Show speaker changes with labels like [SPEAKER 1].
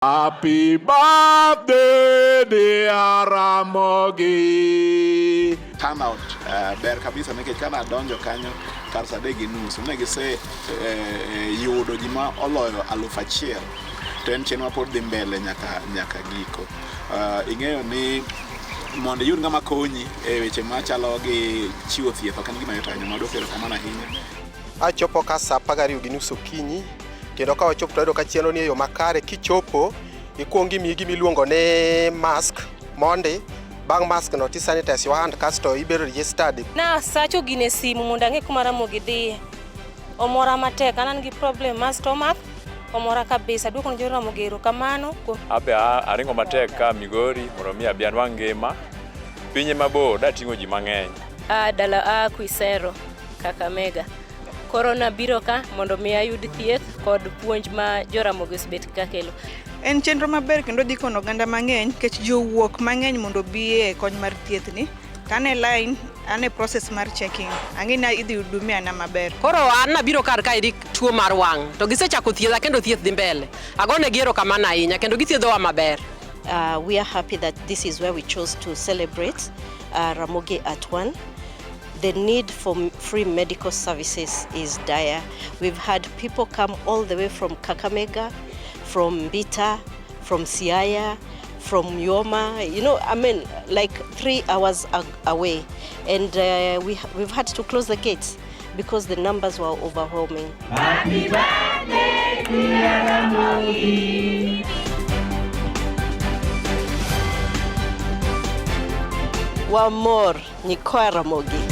[SPEAKER 1] Happy birthday, dear Ramogi.
[SPEAKER 2] Turnout ber kabisa nikech kana donjo kanyo kar saa 3:30 ne gise yudo jima oloyo 1,000 to en chenro pod dhi mbele nyaka giko. Ing'eyo ni mondo yud ng'ama konyi e weche machalo gi chiwo thieth ok en gima yot ahinya, mondo kero kamano ahinya.
[SPEAKER 3] Achopo ka saa 12:30 okinyi kendo ka wachopo to ayudo ka chenro ni e yo makare. Kichopo ikuongo imiyi gima iluongo ni mask mondi, bang' mask no ti sanitize your hand kasto ibedo registered.
[SPEAKER 4] Na sacho gine simu mondo ang'e kuma Ramogi dhiye. Omora matek, an gi problem mar stomach, omora kabisa. Duoko jo Ramogi erokamano.
[SPEAKER 5] Abe aringo matek ka Migori mondo mi abi anwang' ngima. Pinye mabor dating'o ji mang'eny.
[SPEAKER 4] Dala Kisumu, Kakamega. Corona biro ka mondo mi ayud thieth kod puonj ma jo Ramogi osebet ka kelo.
[SPEAKER 6] En chenro maber kendo dhi kono oganda mang'eny kech jowuok mang'eny mondo biye kony mar thieth ni. Kane line ane process mar checking. Ang'ina idhi hudumia na maber.
[SPEAKER 7] Koro an nabiro kar ka iri tuo mar wang'. To gisechako thiedha kendo thieth dhi mbele. Agone giero kamano ahinya kendo githiedhowa maber.
[SPEAKER 8] We are happy that this is where we chose to celebrate Ramogi at 1. The need for free medical services is dire. We've had people come all the way from Kakamega, from Bita, from Siaya, from Yoma, like 3 hours away. And we've had to close the gates because the numbers were overwhelming.
[SPEAKER 9] Happy birthday, dear Ramogi.
[SPEAKER 8] One more, Ramogi.